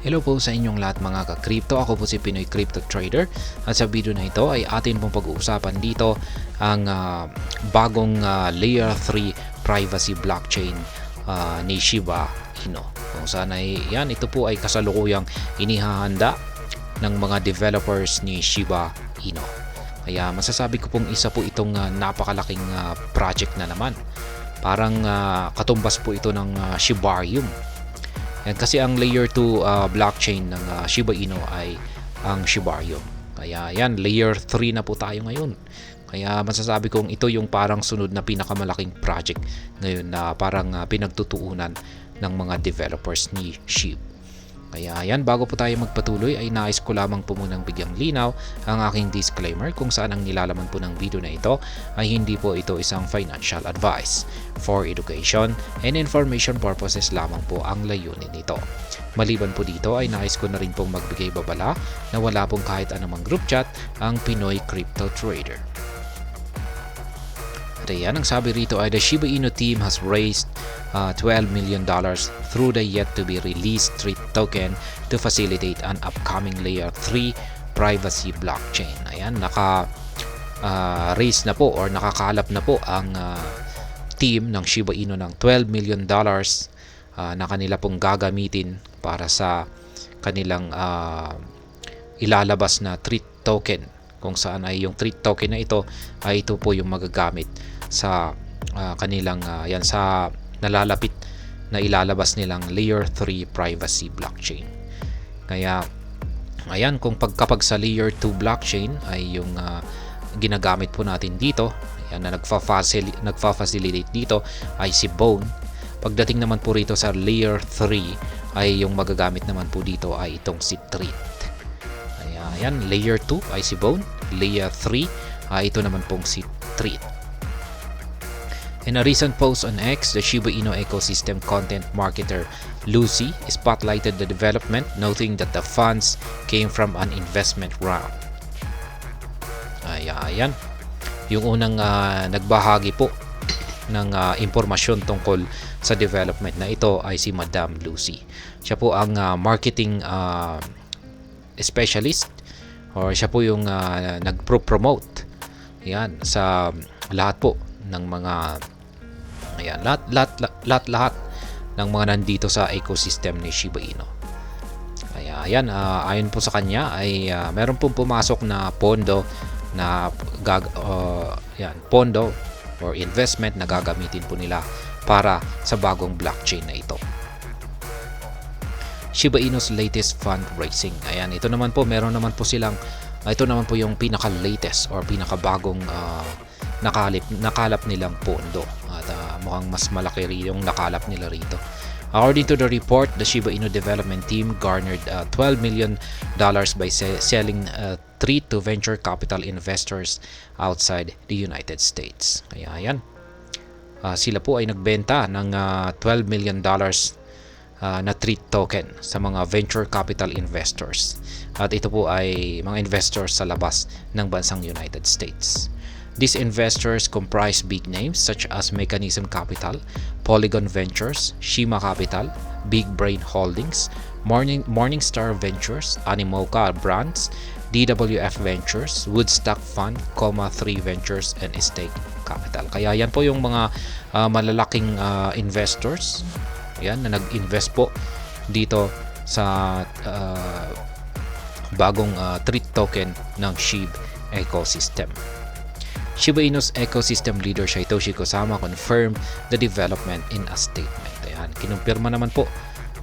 Hello po sa inyong lahat mga ka-crypto. Ako po si Pinoy Crypto Trader at sa video na ito ay atin pong pag-uusapan dito ang bagong Layer 3 privacy blockchain ni Shiba Inu. Kung saan ay ito po ay kasalukuyang inihahanda ng mga developers ni Shiba Inu. Kaya masasabi ko pong isa po itong napakalaking project na naman. Parang katumbas po ito ng Shibarium. Yan, kasi ang layer 2 blockchain ng Shiba Inu ay ang Shibarium. Kaya yan, layer 3 na po tayo ngayon. Kaya masasabi kong ito yung parang sunod na pinakamalaking project ngayon na parang pinagtutuunan ng mga developers ni SHIB. Kaya yan, bago po tayo magpatuloy ay nais ko lamang po munang bigyang linaw ang aking disclaimer kung saan ang nilalaman po ng video na ito ay hindi po ito isang financial advice. For education and information purposes lamang po ang layunin nito. Maliban po dito ay nais ko na rin pong magbigay babala na wala pong kahit anumang group chat ang Pinoy Crypto Trader. At ayan, ang sabi rito ay the Shiba Inu team has raised $12 million through the yet-to-be-released Street token to facilitate an upcoming Layer 3 privacy blockchain. Ayan, naka-raise na po or nakakalap na po ang team ng Shiba Inu ng $12 million na kanila pong gagamitin para sa kanilang ilalabas na Street token. Kung saan ay yung Street token na ito ay ito po yung magagamit sa kanilang sa nalalapit na ilalabas nilang Layer 3 privacy blockchain. Kaya ayan, kapag sa Layer 2 blockchain ay yung ginagamit po natin dito, ayan, na nagfa-facilitate dito ay si Bone. Pagdating naman po rito sa Layer 3 ay yung magagamit naman po dito ay itong si Treat. Ayan, Layer 2 ay si Bone, Layer 3 ay ito naman pong si Treat. In a recent post on X, the Shiba Inu ecosystem content marketer Lucy spotlighted the development, noting that the funds came from an investment round. Ayan. Yung unang nagbahagi po ng impormasyon tungkol sa development na ito ay si Madam Lucy. Siya po ang marketing specialist, or siya po yung nagpro-promote yan sa lahat po ng mga lahat ng mga nandito sa ecosystem ni Shiba Inu. Kaya ayan, ayon po sa kanya ay meron pong pumasok na pondo na pondo or investment na gagamitin po nila para sa bagong blockchain na ito. Shiba Inu's latest fundraising. Ayan, ito naman po, meron naman po silang ito naman po yung pinaka-latest or pinaka-bagong nakalap nilang pondo. At mukhang mas malaki rin yung nakalap nila rito. According to the report, the Shiba Inu development team garnered $12 million by selling Treat to venture capital investors outside the United States. Kaya ayan, sila po ay nagbenta ng $12 million na Treat token sa mga venture capital investors. At ito po ay mga investors sa labas ng bansang United States. These investors comprise big names such as Mechanism Capital, Polygon Ventures, Shima Capital, Big Brain Holdings, Morningstar Ventures, Animoca Brands, DWF Ventures, Woodstock Fund, 3 Ventures, and Stake Capital. Kaya yan po yung mga malalaking investors yan na nag-invest po dito sa bagong Treat token ng SHIB ecosystem. Shiba Inu's ecosystem leader Satoshi Kusama confirmed the development in a statement. Ayan, kinumpirma naman po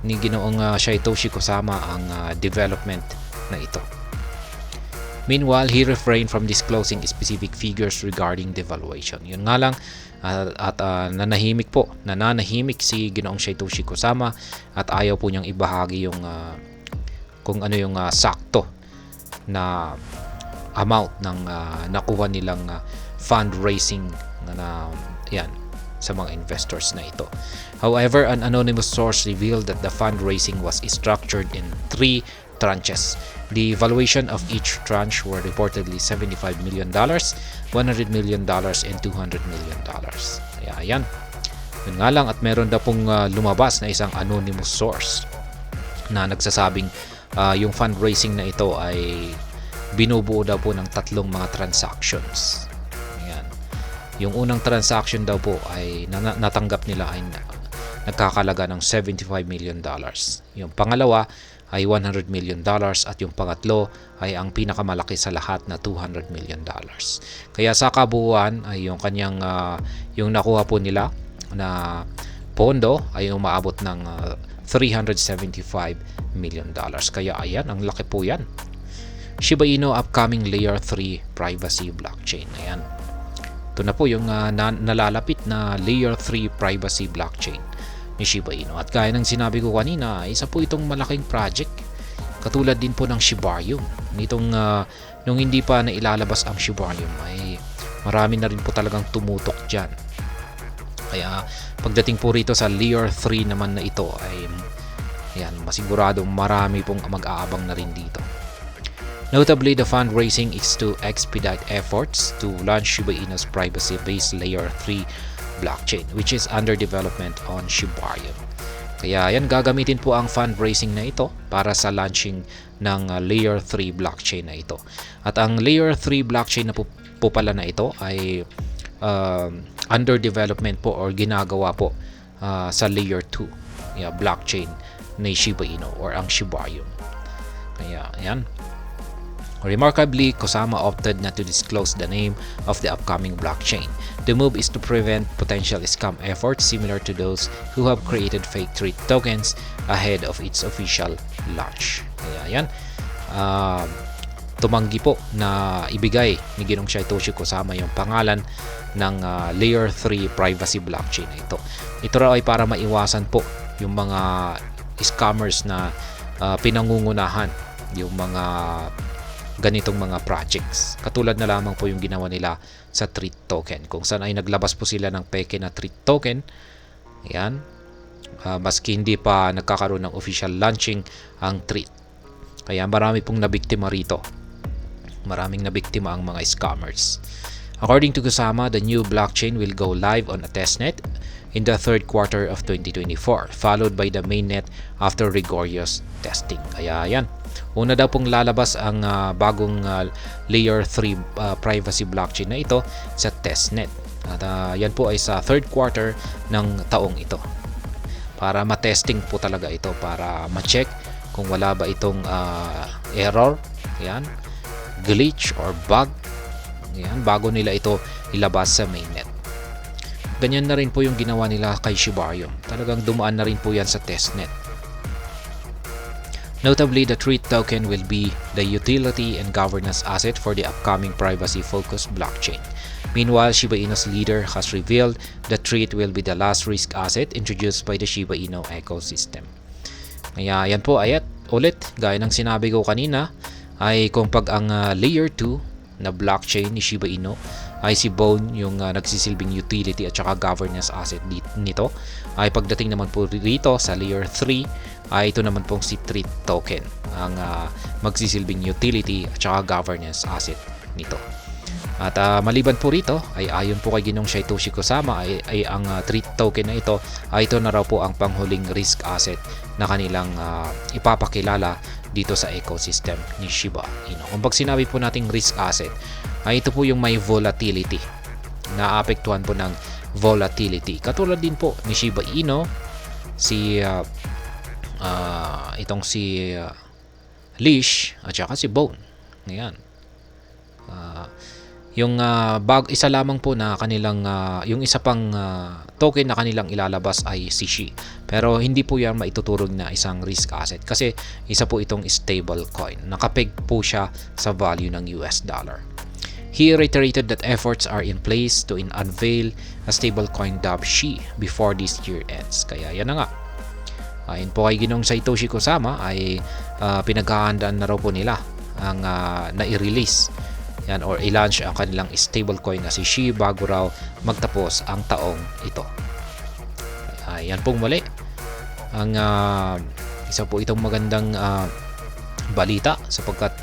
ni Ginoong Satoshi Kusama ang development na ito. Meanwhile, he refrained from disclosing specific figures regarding the valuation. Yun nga lang, at nananahimik si Ginoong Satoshi Kusama at ayaw po niyang ibahagi yung kung ano yung sakto na amount ng nakuha nilang fundraising sa mga investors na ito. However, an anonymous source revealed that the fundraising was structured in 3 tranches. The valuation of each tranche were reportedly $75 million, $100 million, and $200 million. Kaya ayan, yun nga lang, at meron na pong lumabas na isang anonymous source na nagsasabing yung fundraising na ito ay binubuo daw po ng tatlong mga transactions. Ayan. Yung unang transaction daw po ay natanggap nila ay nagkakalaga ng $75 million. Yung pangalawa ay $100 million at yung pangatlo ay ang pinakamalaki sa lahat na $200 million. Kaya sa kabuuan ay yung kanyang yung nakuha po nila na pondo ay umaabot ng $375 million. Kaya ayan, ang laki po yan. Shiba Inu upcoming Layer 3 privacy blockchain. Ayan. Ito na po yung nalalapit na Layer 3 privacy blockchain ni Shiba Inu. At gaya ng sinabi ko kanina, isa po itong malaking project. Katulad din po ng Shibarium. Nung hindi pa nailalabas ang Shibarium ay marami na rin po talagang tumutok dyan. Kaya pagdating po rito sa Layer 3 naman na ito ay yan, masiguradong marami pong mag-aabang na rin dito. Notably, the fundraising is to expedite efforts to launch Shiba Inu's privacy-based Layer 3 blockchain, which is under development on Shibarium. Kaya yan, gagamitin po ang fundraising na ito para sa launching ng Layer 3 blockchain na ito. At ang Layer 3 blockchain na po pala na ito ay under development po or ginagawa po sa Layer 2 blockchain ni Shiba Inu or ang Shibarium. Kaya yan. Remarkably, Kusama opted not to disclose the name of the upcoming blockchain. The move is to prevent potential scam efforts similar to those who have created fake treat tokens ahead of its official launch. Kaya yan. Tumanggi po na ibigay ni Ginong Satoshi Kusama yung pangalan ng Layer 3 privacy blockchain na ito. Ito raw ay para maiwasan po yung mga scammers na pinangungunahan yung mga ganitong mga projects. Katulad na lamang po yung ginawa nila sa treat token. Kung saan ay naglabas po sila ng peke na treat token. Ayan. Maski hindi pa nagkakaroon ng official launching ang treat. Kaya marami pong nabiktima rito. Maraming nabiktima ang mga scammers. According to Kusama, the new blockchain will go live on a testnet in the third quarter of 2024, followed by the mainnet after rigorous testing. Kaya yan. Una daw pong lalabas ang bagong Layer 3 privacy blockchain na ito sa testnet. At yan po ay sa third quarter ng taong ito. Para matesting po talaga ito, para ma-check kung wala ba itong error, yan, glitch or bug, yan, bago nila ito ilabas sa mainnet. Ganyan na rin po yung ginawa nila kay Shibarium. Talagang dumaan na rin po yan sa testnet. Notably, the treat token will be the utility and governance asset for the upcoming privacy-focused blockchain. Meanwhile, Shiba Inu's leader has revealed that treat will be the last risk asset introduced by the Shiba Inu ecosystem. Kaya yan po ayat ulit, gaya ng sinabi ko kanina, ay kung pag ang Layer 2 na blockchain ni Shiba Inu ay si Bone yung nagsisilbing utility at saka governance asset nito, ay pagdating naman po rito sa Layer 3 ay ito naman pong si treat token ang magsisilbing utility at saka governance asset nito. At maliban po rito ay ayon po kay Ginong Satoshi Kusama ay ang treat token na ito ay ito na raw po ang panghuling risk asset na kanilang ipapakilala dito sa ecosystem ni Shiba Inu. Kung pag sinabi po nating risk asset, ay ito po yung may volatility, naapektuhan po ng volatility. Katulad din po ni Shiba Inu, itong si Leash at saka si Bone. Ayan. Yung isa lamang po na kanilang yung isa pang token na kanilang ilalabas ay si Shi. Pero hindi po yan maituturog na isang risk asset kasi isa po itong stable coin. Nakapeg po siya sa value ng US dollar. He reiterated that efforts are in place to unveil a stable coin dubbed Shi before this year ends. Kaya yan na nga. Ayon po kay Ginong Satoshi Kusama ay pinaghahandaan na raw po nila ang na-release yan or i-launch ang kanilang stablecoin na si Shi bago raw magtapos ang taong ito. Yan pong muli ang isa po itong magandang balita sapagkat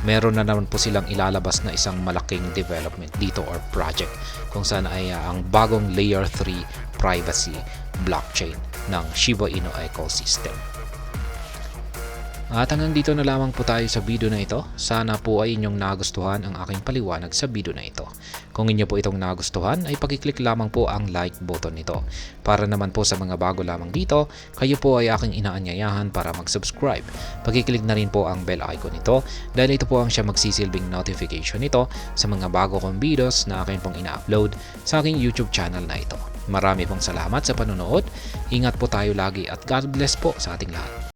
meron na naman po silang ilalabas na isang malaking development dito or project kung saan ay ang bagong Layer 3 privacy blockchain ng Shiba Inu ecosystem. At hanggang dito na lamang po tayo sa video na ito. Sana po ay inyong nagustuhan ang aking paliwanag sa video na ito. Kung inyo po itong nagustuhan ay pakiclick lamang po ang like button nito. Para naman po sa mga bago lamang dito, kayo po ay aking inaanyayahan para mag-subscribe. Pakiclick na rin po ang bell icon nito dahil ito po ang siya magsisilbing notification nito sa mga bago kong videos na akin pong ina-upload sa aking YouTube channel na ito. Marami pong salamat sa panonood. Ingat po tayo lagi at God bless po sa ating lahat.